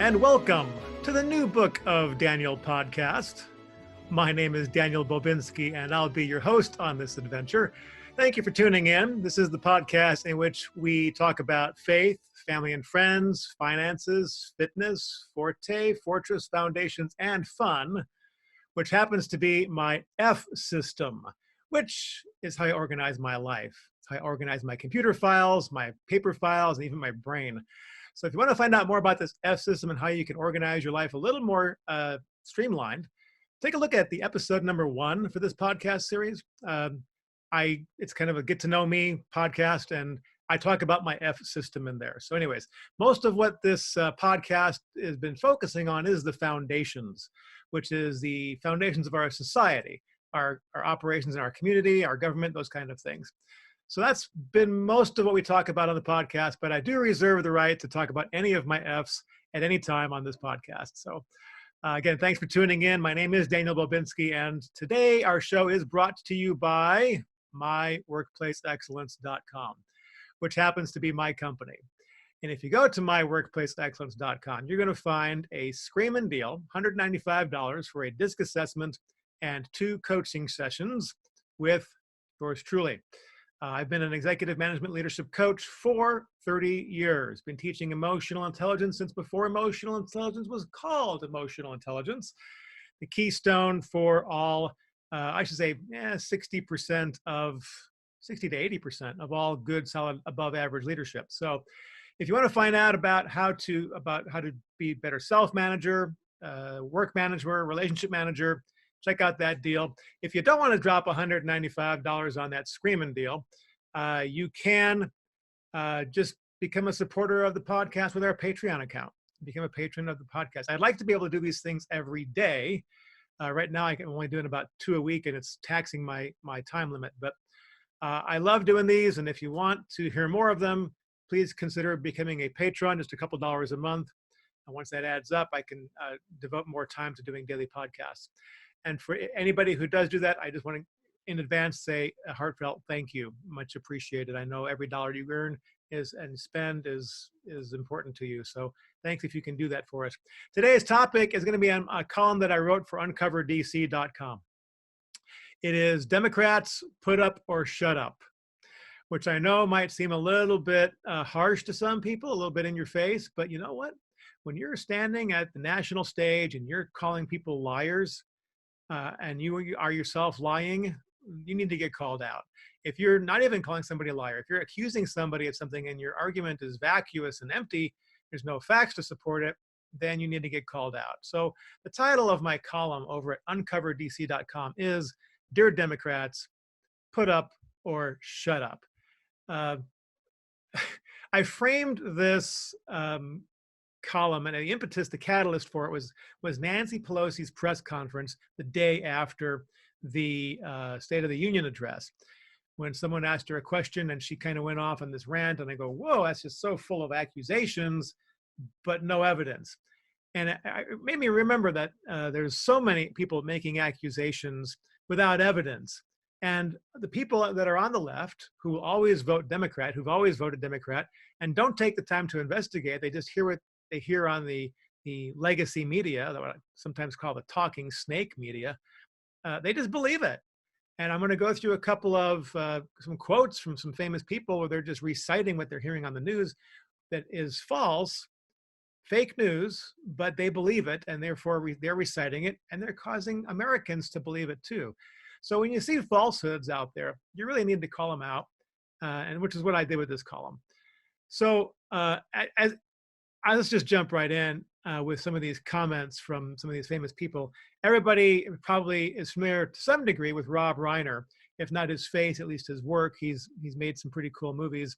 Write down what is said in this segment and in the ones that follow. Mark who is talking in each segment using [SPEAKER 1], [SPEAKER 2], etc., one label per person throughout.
[SPEAKER 1] and welcome to the New Book of Daniel podcast. My name is Daniel Bobinski, and I'll be your host on this adventure. Thank you for tuning in. This is the podcast in which we talk about faith, family and friends, finances, fitness, forte, fortress, foundations, and fun, which happens to be my F system, which is how I organize my life. It's how I organize my computer files, my paper files, and even my brain. So if you want to find out more about this F system and how you can organize your life a little more streamlined, take a look at the episode number 1 for this podcast series. It's kind of a get to know me podcast, and I talk about my F system in there. So anyways, most of what this podcast has been focusing on is the foundations, which is the foundations of our society, our operations in our community, our government, those kind of things. So that's been most of what we talk about on the podcast, but I do reserve the right to talk about any of my Fs at any time on this podcast. So again, thanks for tuning in. My name is Daniel Bobinski, and today our show is brought to you by myworkplaceexcellence.com, which happens to be my company. And if you go to myworkplaceexcellence.com, you're going to find a screaming deal, $195 for a DISC assessment and 2 coaching sessions with yours truly. I've been an executive management leadership coach for 30 years, been teaching emotional intelligence since before emotional intelligence was called emotional intelligence. The keystone for all, 60% of, 60 to 80% of all good, solid, above average leadership. So if you want to find out about how to be a better self-manager, work manager, relationship manager, check out that deal. If you don't want to drop $195 on that screaming deal, you can just become a supporter of the podcast with our Patreon account. Become a patron of the podcast. I'd like to be able to do these things every day. Right now, I'm only doing about 2 a week, and it's taxing my time limit. But I love doing these, and if you want to hear more of them, please consider becoming a patron, just a couple dollars a month. And once that adds up, I can devote more time to doing daily podcasts. And for anybody who does do that, I just want to, in advance, say a heartfelt thank you. Much appreciated. I know every dollar you earn and spend is important to you. So thanks if you can do that for us. Today's topic is going to be on a column that I wrote for uncoverdc.com. It is Democrats Put Up or Shut Up, which I know might seem a little bit harsh to some people, a little bit in your face, but you know what? When you're standing at the national stage and you're calling people liars, and you are yourself lying, you need to get called out. If you're not even calling somebody a liar, if you're accusing somebody of something and your argument is vacuous and empty, there's no facts to support it, then you need to get called out. So the title of my column over at uncoverdc.com is Dear Democrats, Put Up or Shut Up. I framed this column, and the impetus, the catalyst for it was Nancy Pelosi's press conference the day after the State of the Union address, when someone asked her a question and she kind of went off on this rant, and I go, whoa, that's just so full of accusations, but no evidence. And it made me remember that there's so many people making accusations without evidence. And the people that are on the left who will always vote Democrat, who've always voted Democrat, and don't take the time to investigate, they just hear what they hear on the legacy media, that what I sometimes call the talking snake media, they just believe it. And I'm going to go through a couple of some quotes from some famous people where they're just reciting what they're hearing on the news that is false, fake news, but they believe it, and therefore they're reciting it, and they're causing Americans to believe it too. So when you see falsehoods out there, you really need to call them out, and which is what I did with this column. So let's just jump right in with some of these comments from some of these famous people. Everybody probably is familiar to some degree with Rob Reiner, if not his face, at least his work. He's made some pretty cool movies.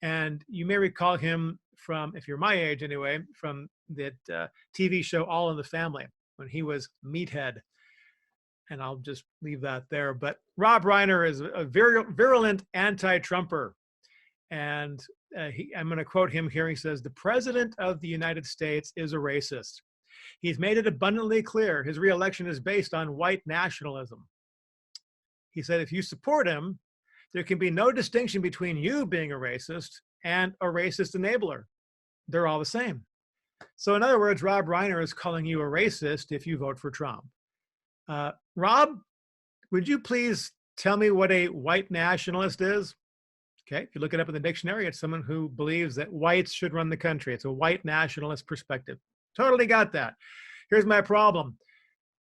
[SPEAKER 1] And you may recall him from, if you're my age anyway, from that TV show All in the Family, when he was Meathead. And I'll just leave that there. But Rob Reiner is a virulent anti-Trumper. And I'm going to quote him here. He says, "The President of the United States is a racist. He's made it abundantly clear his reelection is based on white nationalism." He said, if you support him, there can be no distinction between you being a racist and a racist enabler. They're all the same. So in other words, Rob Reiner is calling you a racist if you vote for Trump. Rob, would you please tell me what a white nationalist is? Okay, if you look it up in the dictionary, it's someone who believes that whites should run the country. It's a white nationalist perspective. Totally got that. Here's my problem.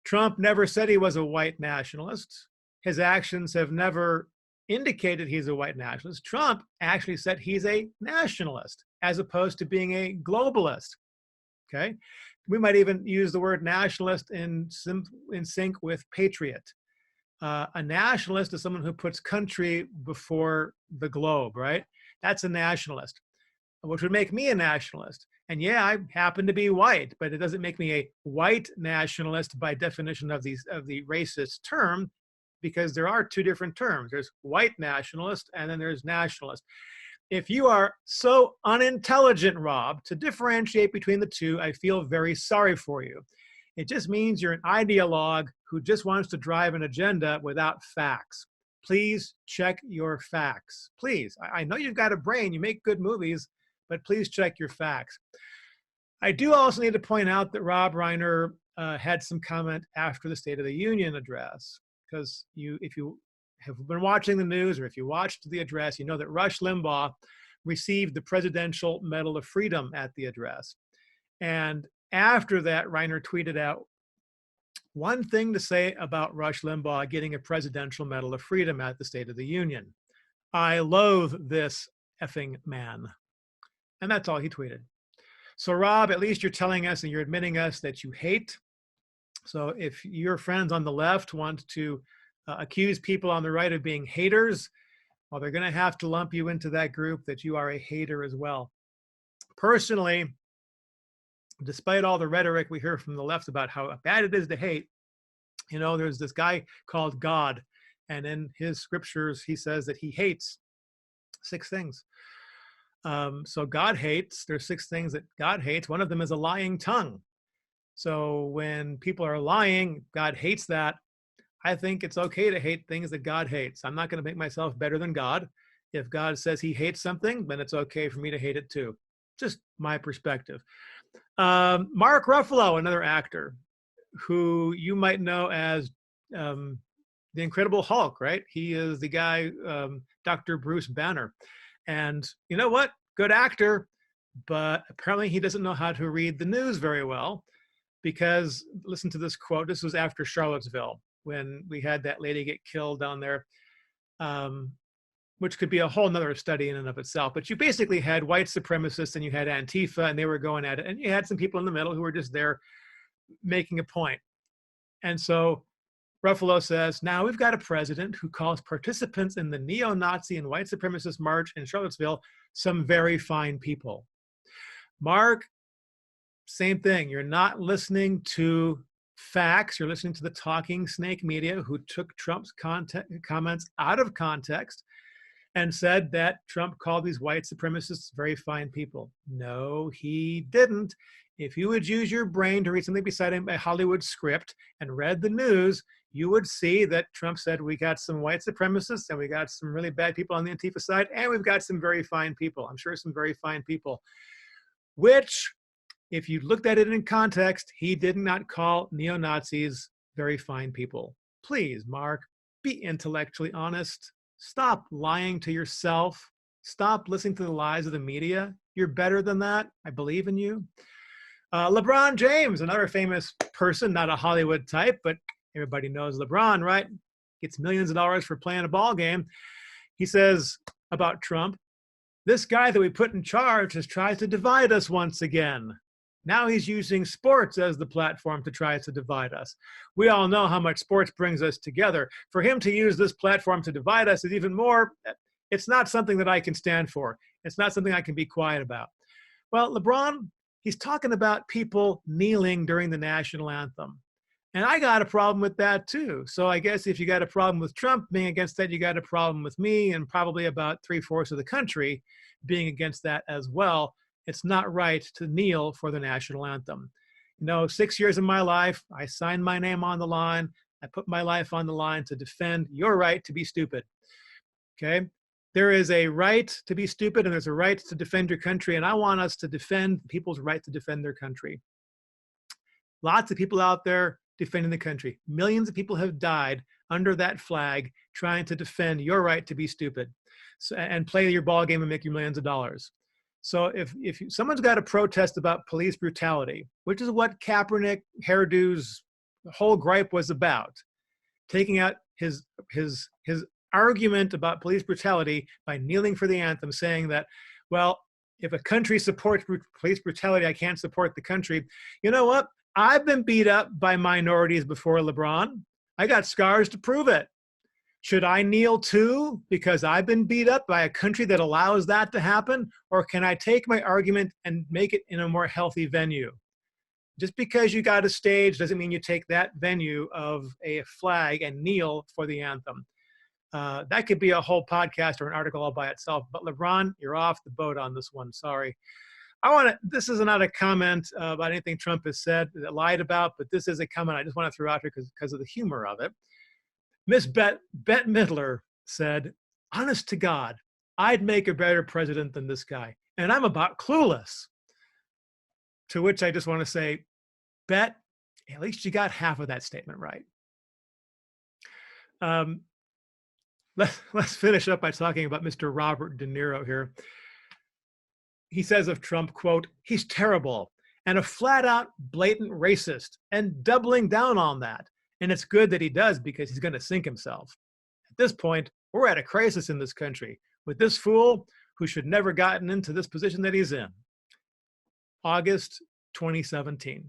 [SPEAKER 1] Trump never said he was a white nationalist. His actions have never indicated he's a white nationalist. Trump actually said he's a nationalist as opposed to being a globalist. Okay, we might even use the word nationalist in sync with patriot. A nationalist is someone who puts country before the globe, right? That's a nationalist, which would make me a nationalist. And yeah, I happen to be white, but it doesn't make me a white nationalist by definition of the racist term, because there are two different terms. There's white nationalist and then there's nationalist. If you are so unintelligent, Rob, to differentiate between the two, I feel very sorry for you. It just means you're an ideologue who just wants to drive an agenda without facts. Please check your facts. Please. I know you've got a brain, you make good movies, but please check your facts. I do also need to point out that Rob Reiner had some comment after the State of the Union address, because if you have been watching the news or if you watched the address, you know that Rush Limbaugh received the Presidential Medal of Freedom at the address. And after that, Reiner tweeted out one thing to say about Rush Limbaugh getting a Presidential Medal of Freedom at the State of the Union. I loathe this effing man. And that's all he tweeted. So Rob, at least you're telling us and you're admitting us that you hate. So if your friends on the left want to accuse people on the right of being haters, well, they're going to have to lump you into that group that you are a hater as well. Personally, despite all the rhetoric we hear from the left about how bad it is to hate, you know, there's this guy called God, and in his scriptures, he says that he hates 6 things. So God hates, there's 6 things that God hates. One of them is a lying tongue. So when people are lying, God hates that. I think it's okay to hate things that God hates. I'm not going to make myself better than God. If God says he hates something, then it's okay for me to hate it too. Just my perspective. Mark Ruffalo, another actor who you might know as the Incredible Hulk, right? He is the guy, Dr. Bruce Banner. And you know what? Good actor, but apparently he doesn't know how to read the news very well, because listen to this quote. This was after Charlottesville, when we had that lady get killed down there, which could be a whole nother study in and of itself. But you basically had white supremacists and you had Antifa, and they were going at it. And you had some people in the middle who were just there making a point. And so Ruffalo says, now we've got a president who calls participants in the neo-Nazi and white supremacist march in Charlottesville some very fine people. Mark, same thing. You're not listening to facts. You're listening to the talking snake media who took Trump's comments out of context and said that Trump called these white supremacists very fine people. No, he didn't. If you would use your brain to read something beside a Hollywood script and read the news, you would see that Trump said we got some white supremacists and we got some really bad people on the Antifa side, and we've got some very fine people. I'm sure some very fine people, which, if you looked at it in context, he did not call neo-Nazis very fine people. Please, Mark, be intellectually honest. Stop lying to yourself. Stop listening to the lies of the media. You're better than that. I believe in you. Labron James, another famous person, not a Hollywood type, but everybody knows LeBron, right? Gets millions of dollars for playing a ball game. He says about Trump, this guy that we put in charge has tried to divide us once again. Now he's using sports as the platform to try to divide us. We all know how much sports brings us together. For him to use this platform to divide us is even more, it's not something that I can stand for. It's not something I can be quiet about. Well, LeBron, he's talking about people kneeling during the national anthem. And I got a problem with that too. So I guess if you got a problem with Trump being against that, you got a problem with me and probably about 3/4 of the country being against that as well. It's not right to kneel for the national anthem. You know, 6 years of my life, I signed my name on the line. I put my life on the line to defend your right to be stupid. Okay? There is a right to be stupid and there's a right to defend your country. And I want us to defend people's right to defend their country. Lots of people out there defending the country. Millions of people have died under that flag trying to defend your right to be stupid and play your ball game and make you millions of dollars. So if someone's got a protest about police brutality, which is what Kaepernick hairdo's whole gripe was about, taking out his argument about police brutality by kneeling for the anthem, saying that, well, if a country supports police brutality, I can't support the country. You know what? I've been beat up by minorities before, LeBron. I got scars to prove it. Should I kneel too because I've been beat up by a country that allows that to happen? Or can I take my argument and make it in a more healthy venue? Just because you got a stage doesn't mean you take that venue of a flag and kneel for the anthem. That could be a whole podcast or an article all by itself. But LeBron, you're off the boat on this one. Sorry. This is not a comment about anything Trump has said, lied about, but this is a comment I just want to throw out here because of the humor of it. Miss Bette Midler said, honest to God, I'd make a better president than this guy. And I'm about clueless. To which I just want to say, Bet, at least you got half of that statement right. Let's finish up by talking about Mr. Robert De Niro here. He says of Trump, quote, he's terrible and a flat out blatant racist and doubling down on that. And it's good that he does because he's going to sink himself. At this point, we're at a crisis in this country with this fool who should never gotten into this position that he's in. August 2017.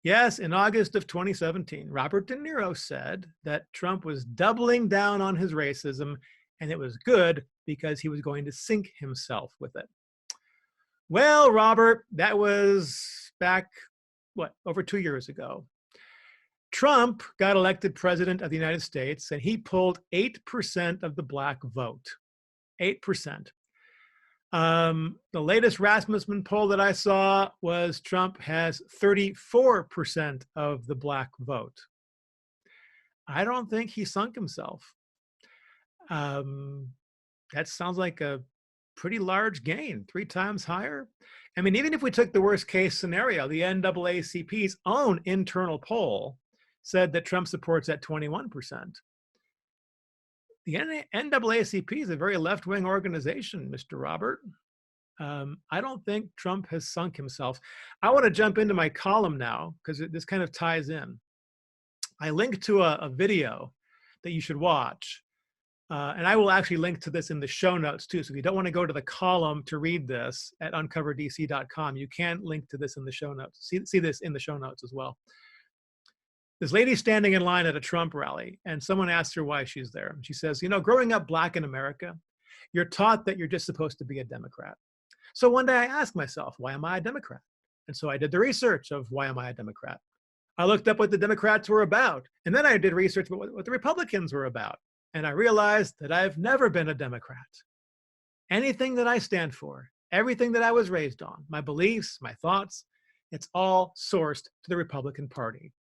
[SPEAKER 1] Yes, in August of 2017, Robert De Niro said that Trump was doubling down on his racism and it was good because he was going to sink himself with it. Well, Robert, that was back, over 2 years ago. Trump got elected president of the United States and he pulled 8% of the black vote. 8%. The latest Rasmussen poll that I saw was Trump has 34% of the black vote. I don't think he sunk himself. That sounds like a pretty large gain, 3 times higher. I mean, even if we took the worst case scenario, the NAACP's own internal poll said that Trump supports at 21%. The NAACP is a very left-wing organization, Mr. Robert. I don't think Trump has sunk himself. I want to jump into my column now because this kind of ties in. I linked to a video that you should watch. And I will actually link to this in the show notes too. So if you don't want to go to the column to read this at uncoverdc.com, you can link to this in the show notes. See this in the show notes as well. This lady standing in line at a Trump rally, and someone asks her why she's there. She says, you know, growing up black in America, you're taught that you're just supposed to be a Democrat. So one day I asked myself, why am I a Democrat? And so I did the research of why am I a Democrat? I looked up what the Democrats were about, and then I did research about what the Republicans were about. And I realized that I've never been a Democrat. Anything that I stand for, everything that I was raised on, my beliefs, my thoughts, it's all sourced to the Republican Party.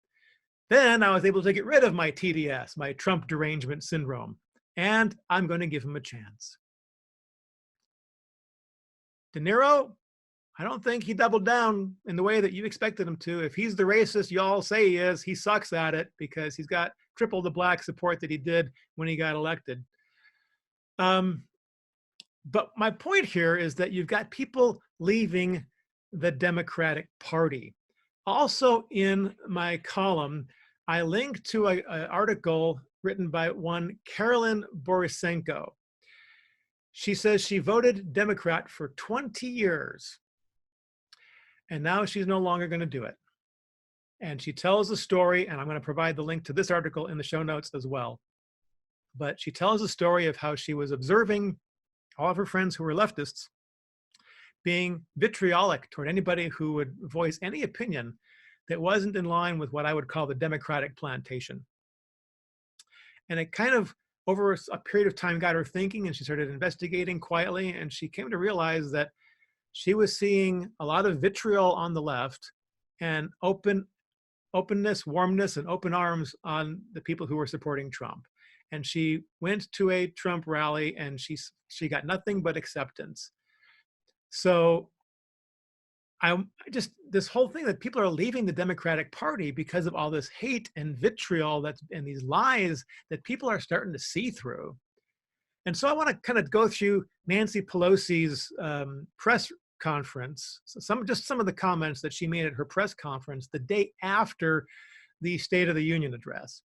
[SPEAKER 1] Then I was able to get rid of my TDS, my Trump derangement syndrome, and I'm going to give him a chance. De Niro, I don't think he doubled down in the way that you expected him to. If he's the racist y'all say he is, he sucks at it because he's got triple the black support that he did when he got elected. But my point here is that you've got people leaving the Democratic Party. Also in my column, I linked to an article written by one Karlyn Borysenko. She says she voted Democrat for 20 years, and now she's no longer going to do it. And she tells a story, and I'm going to provide the link to this article in the show notes as well. But she tells a story of how she was observing all of her friends who were leftists being vitriolic toward anybody who would voice any opinion that wasn't in line with what I would call the Democratic plantation. And it kind of, over a period of time, got her thinking, and she started investigating quietly, and she came to realize that she was seeing a lot of vitriol on the left and openness, warmness, and open arms on the people who were supporting Trump. and she went to a Trump rally, and she got nothing but acceptance. So this whole thing that people are leaving the Democratic Party because of all this hate and vitriol and these lies that people are starting to see through. And so I want to kind of go through Nancy Pelosi's press conference, so some of the comments that she made at her press conference the day after the State of the Union address.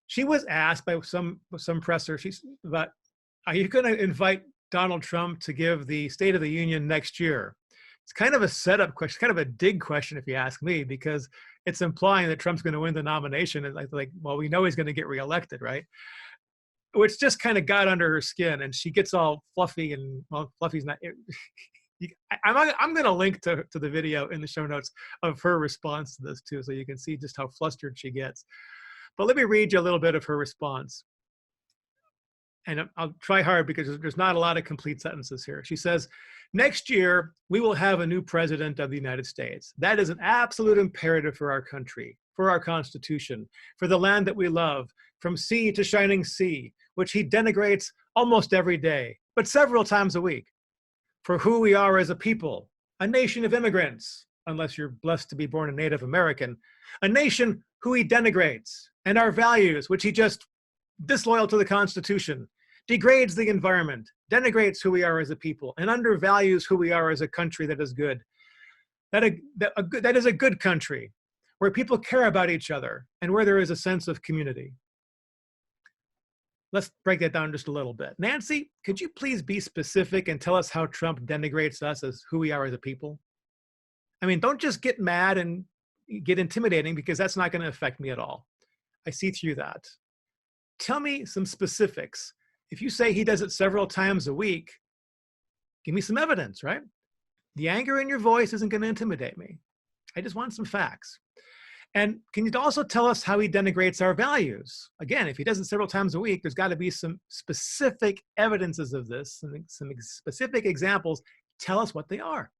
[SPEAKER 1] She was asked by some presser, she's about, are you going to invite Donald Trump to give the State of the Union next year? It's kind of a setup question, kind of a dig question, if you ask me, because it's implying that Trump's going to win the nomination. And like, well, we know he's going to get reelected, right? Which just kind of got under her skin, and she gets all fluffy, and well, fluffy's not. I'm going to link to the video in the show notes of her response to this too, so you can see just how flustered she gets. But let me read you a little bit of her response. And I'll try hard because there's not a lot of complete sentences here. She says, next year, we will have a new president of the United States. That is an absolute imperative for our country, for our Constitution, for the land that we love, from sea to shining sea, which he denigrates almost every day, but several times a week, for who we are as a people, a nation of immigrants, unless you're blessed to be born a Native American, a nation who he denigrates, and our values, which he just disloyal to the Constitution, degrades the environment, denigrates who we are as a people, and undervalues who we are as a country that is good. That is a good country, where people care about each other and where there is a sense of community. Let's break that down just a little bit. Nancy, could you please be specific and tell us how Trump denigrates us as who we are as a people? I mean, don't just get mad and get intimidating, because that's not going to affect me at all. I see through that. Tell me some specifics. If you say he does it several times a week, give me some evidence, right? The anger in your voice isn't going to intimidate me. I just want some facts. And can you also tell us how he denigrates our values? Again, if he does it several times a week, there's got to be some specific evidences of this, some specific examples. Tell us what they are.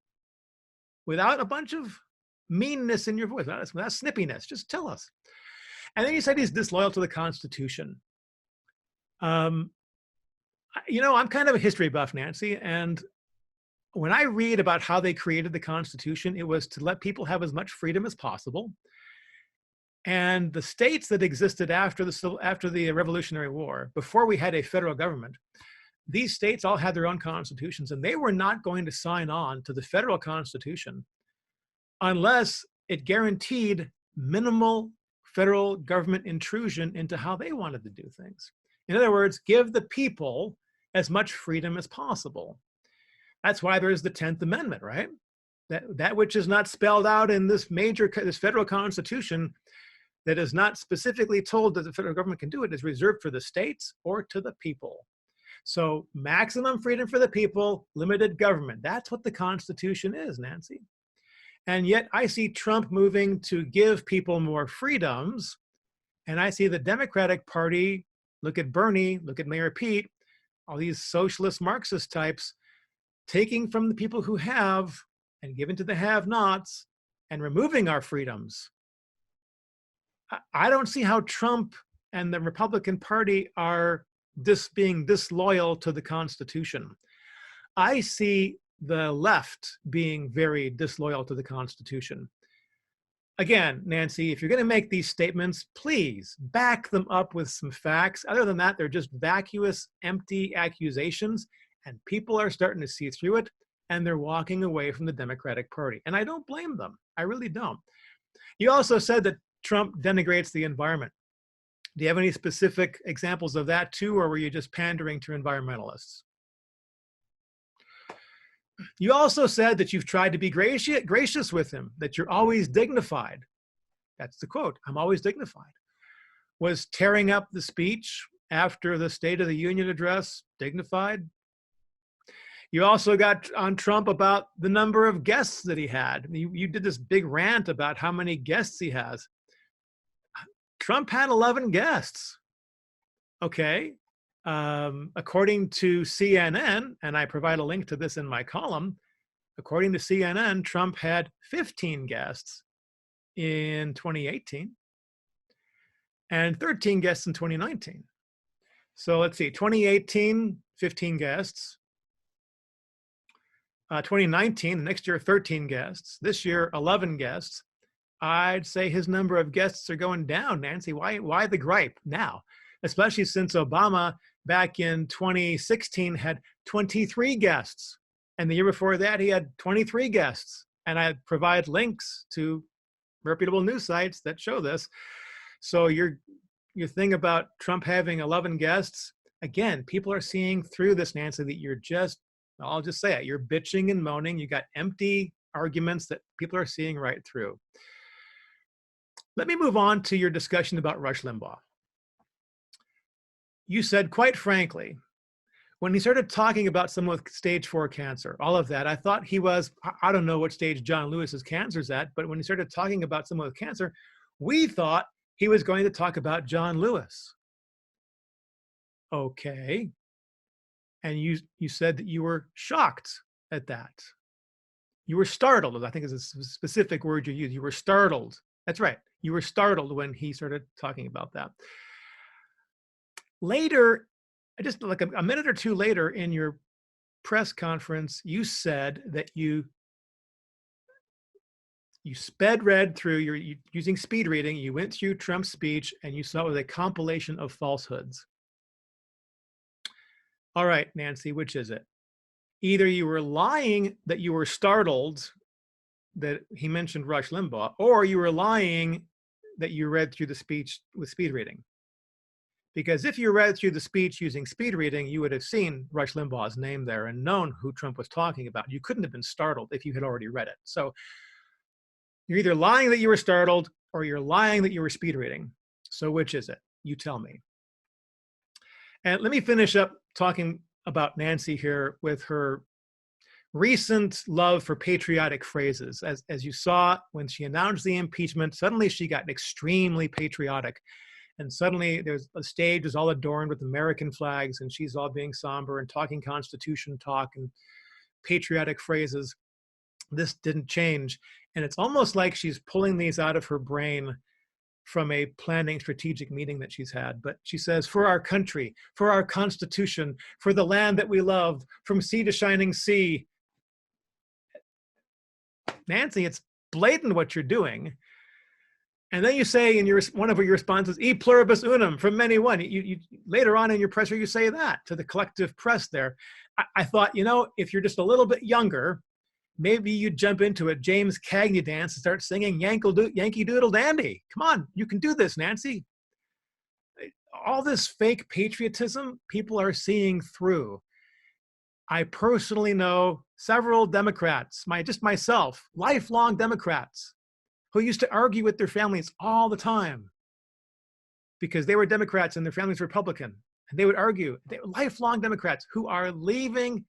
[SPEAKER 1] Without a bunch of meanness in your voice, without snippiness, just tell us. And then you said he's disloyal to the Constitution. You know, I'm kind of a history buff, Nancy, and when I read about how they created the Constitution, it was to let people have as much freedom as possible. And the states that existed after the Revolutionary War, before we had a federal government, these states all had their own constitutions, and they were not going to sign on to the federal Constitution unless it guaranteed minimal federal government intrusion into how they wanted to do things. In other words, give the people as much freedom as possible. That's why there's the 10th Amendment, right? That which is not spelled out in this federal Constitution, that is not specifically told that the federal government can do it, is reserved for the states or to the people. So maximum freedom for the people, limited government. That's what the Constitution is, Nancy. And yet I see Trump moving to give people more freedoms. And I see the Democratic Party, look at Bernie, look at Mayor Pete, all these socialist Marxist types, taking from the people who have and giving to the have-nots and removing our freedoms. I don't see how Trump and the Republican Party are being disloyal to the Constitution. I see the left being very disloyal to the Constitution. Again, Nancy, if you're going to make these statements, please back them up with some facts. Other than that, they're just vacuous, empty accusations, and people are starting to see through it, and they're walking away from the Democratic Party. And I don't blame them. I really don't. You also said that Trump denigrates the environment. Do you have any specific examples of that too, or were you just pandering to environmentalists? You also said that you've tried to be gracious with him, that you're always dignified. That's the quote, I'm always dignified. Was tearing up the speech after the State of the Union address dignified? You also got on Trump about the number of guests that he had. You did this big rant about how many guests he has. Trump had 11 guests. Okay. According to CNN, and I provide a link to this in my column, according to CNN, Trump had 15 guests in 2018 and 13 guests in 2019. So let's see, 2018, 15 guests. 2019, next year, 13 guests. This year, 11 guests. I'd say his number of guests are going down, Nancy. Why the gripe now? Especially since Obama back in 2016 had 23 guests. And the year before that, he had 23 guests. And I provide links to reputable news sites that show this. So your thing about Trump having 11 guests, again, people are seeing through this, Nancy, that you're just, I'll just say it, you're bitching and moaning. You got empty arguments that people are seeing right through. Let me move on to your discussion about Rush Limbaugh. You said, quite frankly, when he started talking about someone with stage 4 cancer, all of that, I thought he was, I don't know what stage John Lewis's cancer's at, but when he started talking about someone with cancer, we thought he was going to talk about John Lewis. Okay. And you said that you were shocked at that. You were startled, I think is a specific word you used. You were startled. That's right. You were startled when he started talking about that. Later, just like a minute or two later in your press conference, you said that you read through, you're using speed reading, you went through Trump's speech and you saw it was a compilation of falsehoods. All right, Nancy, which is it? Either you were lying that you were startled that he mentioned Rush Limbaugh, or you were lying that you read through the speech with speed reading. Because if you read through the speech using speed reading, you would have seen Rush Limbaugh's name there and known who Trump was talking about. You couldn't have been startled if you had already read it. So you're either lying that you were startled or you're lying that you were speed reading. So which is it? You tell me. And let me finish up talking about Nancy here with her recent love for patriotic phrases. As you saw, when she announced the impeachment, suddenly she got extremely patriotic. And suddenly there's a stage is all adorned with American flags and she's all being somber and talking Constitution talk and patriotic phrases. This didn't change. And it's almost like she's pulling these out of her brain from a planning strategic meeting that she's had. But she says, for our country, for our Constitution, for the land that we love, from sea to shining sea. Nancy, it's blatant what you're doing. And then you say in one of your responses, e pluribus unum, from many one. You later on in your presser, you say that to the collective press there. I thought, if you're just a little bit younger, maybe you'd jump into a James Cagney dance and start singing Yankee Doodle Dandy. Come on, you can do this, Nancy. All this fake patriotism, people are seeing through. I personally know several Democrats, myself, lifelong Democrats, who used to argue with their families all the time because they were Democrats and their families were Republican. And they would argue. They were lifelong Democrats who are leaving.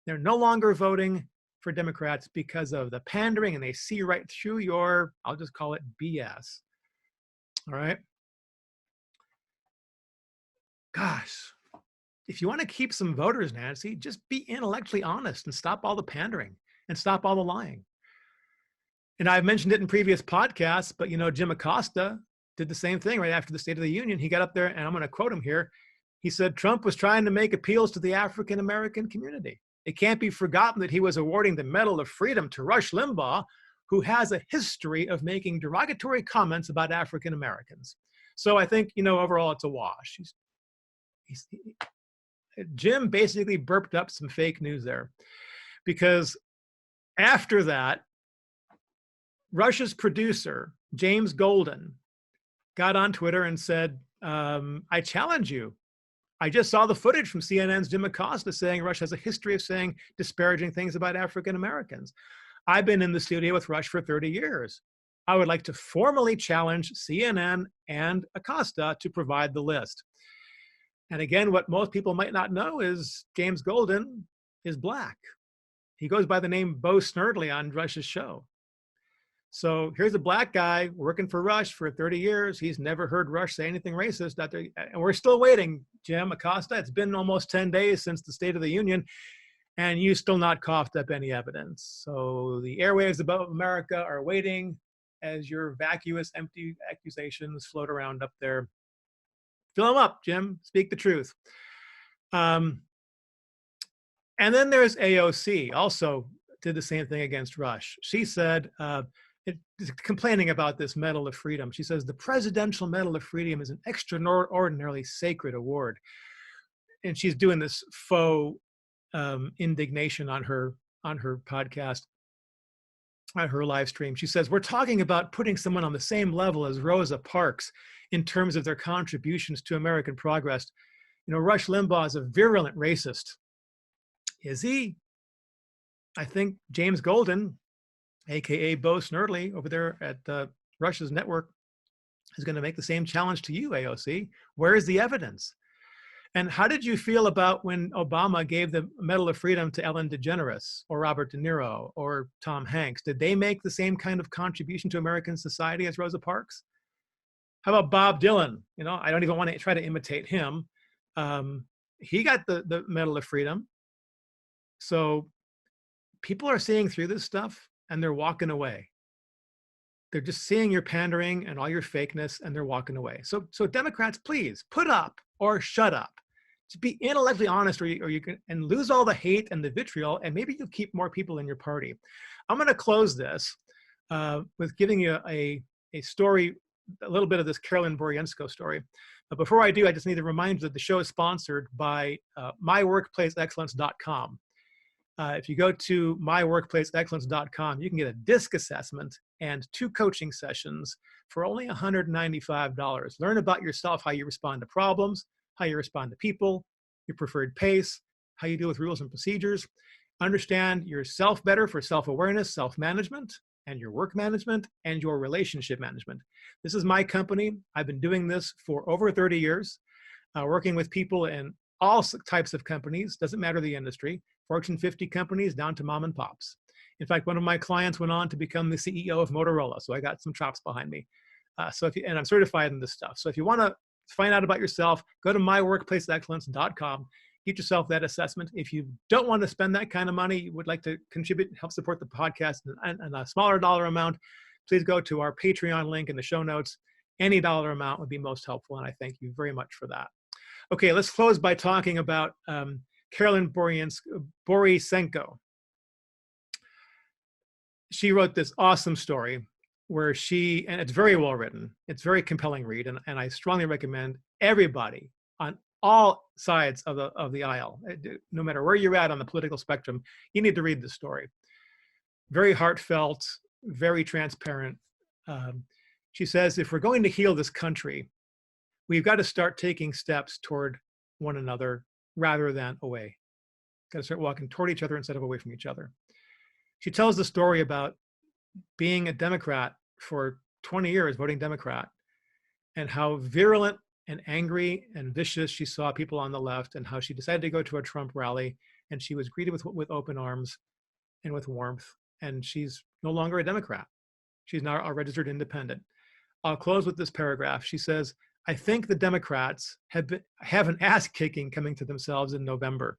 [SPEAKER 1] They're no longer voting for Democrats because of the pandering, and they see right through your, I'll just call it BS. All right? Gosh, if you want to keep some voters, Nancy, just be intellectually honest and stop all the pandering and stop all the lying. And I've mentioned it in previous podcasts, but Jim Acosta did the same thing right after the State of the Union. He got up there, and I'm going to quote him here. He said, Trump was trying to make appeals to the African-American community. It can't be forgotten that he was awarding the Medal of Freedom to Rush Limbaugh, who has a history of making derogatory comments about African-Americans. So I think, overall it's a wash. Jim basically burped up some fake news there, because after that, Rush's producer, James Golden, got on Twitter and said, I challenge you. I just saw the footage from CNN's Jim Acosta saying Rush has a history of saying disparaging things about African Americans. I've been in the studio with Rush for 30 years. I would like to formally challenge CNN and Acosta to provide the list. And again, what most people might not know is James Golden is black. He goes by the name Bo Snerdley on Rush's show. So here's a black guy working for Rush for 30 years. He's never heard Rush say anything racist. And we're still waiting, Jim Acosta. It's been almost 10 days since the State of the Union, and you still not coughed up any evidence. So the airwaves above America are waiting as your vacuous, empty accusations float around up there. Fill them up, Jim. Speak the truth. And then there's AOC, also did the same thing against Rush. She said, complaining about this Medal of Freedom, she says, the Presidential Medal of Freedom is an extraordinarily sacred award. And she's doing this faux indignation on her podcast, on her live stream. She says, we're talking about putting someone on the same level as Rosa Parks in terms of their contributions to American progress. You know, Rush Limbaugh is a virulent racist. Is he? I think James Golden, AKA Bo Snerdley, over there at Rush's network, is going to make the same challenge to you, AOC. Where is the evidence? And how did you feel about when Obama gave the Medal of Freedom to Ellen DeGeneres or Robert De Niro or Tom Hanks? Did they make the same kind of contribution to American society as Rosa Parks? How about Bob Dylan? You know, I don't even want to try to imitate him. He got the Medal of Freedom. So people are seeing through this stuff and they're walking away. They're just seeing your pandering and all your fakeness and they're walking away. So Democrats, please put up or shut up. To be intellectually honest, or you can and lose all the hate and the vitriol, and maybe you'll keep more people in your party. I'm going to close this with giving you a story, a little bit of this Karlyn Borysenko story. But before I do, I just need to remind you that the show is sponsored by myworkplaceexcellence.com. If you go to myworkplaceexcellence.com, you can get a DISC assessment and 2 coaching sessions for only $195. Learn about yourself, how you respond to problems, how you respond to people, your preferred pace, how you deal with rules and procedures. Understand yourself better for self-awareness, self-management, and your work management, and your relationship management. This is my company. I've been doing this for over 30 years, working with people in all types of companies, doesn't matter the industry, Fortune 50 companies down to mom and pops. In fact, one of my clients went on to become the CEO of Motorola, so I got some chops behind me. And I'm certified in this stuff. So if you want to find out about yourself, go to myworkplaceexcellence.com, get yourself that assessment. If you don't want to spend that kind of money, you would like to contribute and help support the podcast and a smaller dollar amount, please go to our Patreon link in the show notes. Any dollar amount would be most helpful, and I thank you very much for that. Okay, let's close by talking about Karlyn Borysenko. She wrote this awesome story where and it's very well written, it's very compelling read, and I strongly recommend everybody on all sides of the aisle, no matter where you're at on the political spectrum, you need to read this story. Very heartfelt, very transparent. She says, if we're going to heal this country, we've got to start taking steps toward one another rather than away. Got to start walking toward each other instead of away from each other. She tells the story about being a Democrat for 20 years, voting Democrat, and how virulent and angry and vicious she saw people on the left, and how she decided to go to a Trump rally, and she was greeted with open arms and with warmth, and she's no longer a Democrat. She's now a registered independent. I'll close with this paragraph. She says, I think the Democrats have an ass kicking coming to themselves in November.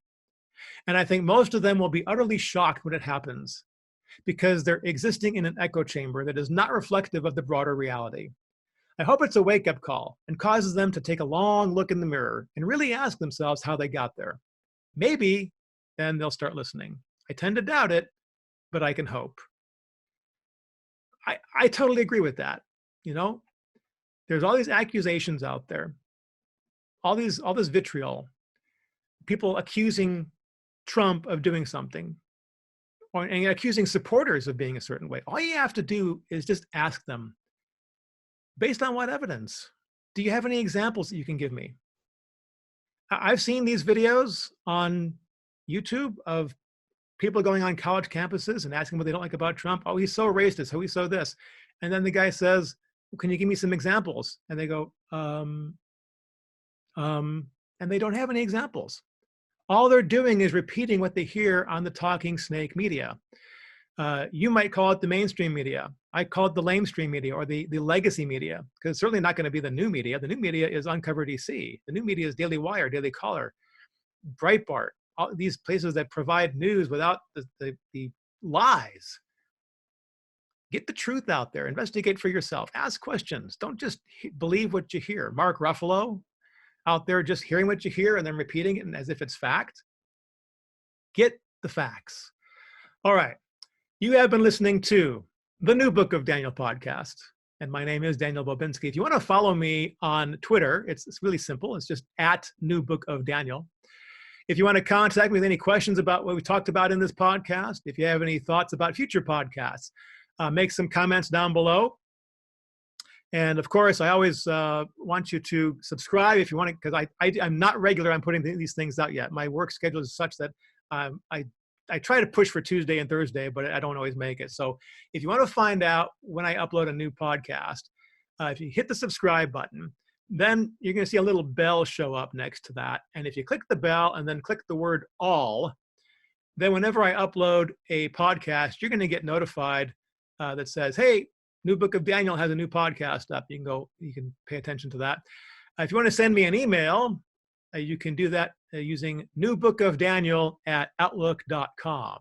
[SPEAKER 1] And I think most of them will be utterly shocked when it happens, because they're existing in an echo chamber that is not reflective of the broader reality. I hope it's a wake-up call and causes them to take a long look in the mirror and really ask themselves how they got there. Maybe then they'll start listening. I tend to doubt it, but I can hope. I totally agree with that. You know, there's all these accusations out there, all this vitriol, people accusing Trump of doing something, and accusing supporters of being a certain way. All you have to do is just ask them, based on what evidence? Do you have any examples that you can give me? I've seen these videos on YouTube of people going on college campuses and asking what they don't like about Trump. Oh, he's so racist. Oh, he's so this. And then the guy says, well, can you give me some examples? And they go, and they don't have any examples. All they're doing is repeating what they hear on the talking snake media. You might call it the mainstream media. I call it the lamestream media, or the legacy media, because it's certainly not going to be the new media. The new media is Uncover DC. The new media is Daily Wire, Daily Caller, Breitbart, all these places that provide news without the lies. Get the truth out there. Investigate for yourself. Ask questions. Don't just believe what you hear. Mark Ruffalo, out there just hearing what you hear and then repeating it as if it's fact. Get the facts. All right. You have been listening to the New Book of Daniel podcast, and my name is Daniel Bobinski. If you want to follow me on Twitter, it's really simple. It's just at New Book of Daniel. If you want to contact me with any questions about what we talked about in this podcast, if you have any thoughts about future podcasts, make some comments down below. And of course, I always want you to subscribe if you want to, because I'm not regular on putting these things out yet. My work schedule is such that I try to push for Tuesday and Thursday, but I don't always make it. So if you want to find out when I upload a new podcast, if you hit the subscribe button, then you're going to see a little bell show up next to that. And if you click the bell and then click the word all, then whenever I upload a podcast, you're going to get notified that says, hey, New Book of Daniel has a new podcast up. You can pay attention to that. If you want to send me an email, you can do that using newbookofdaniel@outlook.com.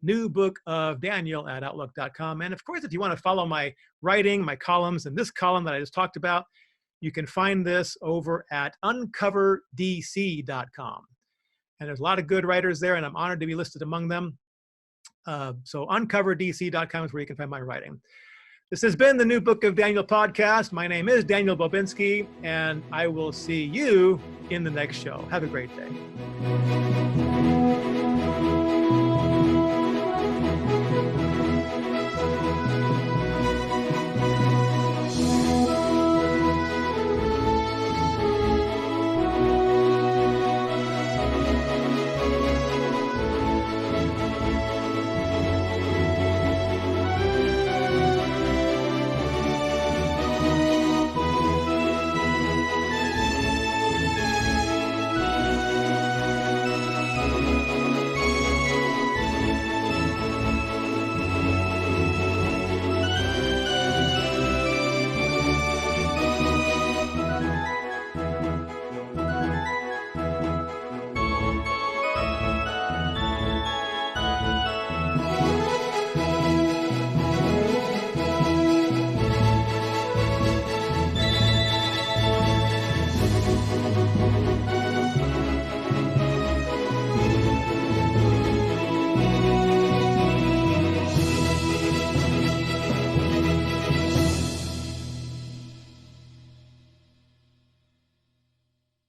[SPEAKER 1] newbookofdaniel@outlook.com. And of course, if you want to follow my writing, my columns, and this column that I just talked about, you can find this over at uncoverdc.com. And there's a lot of good writers there, and I'm honored to be listed among them. So uncoverdc.com is where you can find my writing. This has been the New Book of Daniel podcast. My name is Daniel Bobinski, and I will see you in the next show. Have a great day.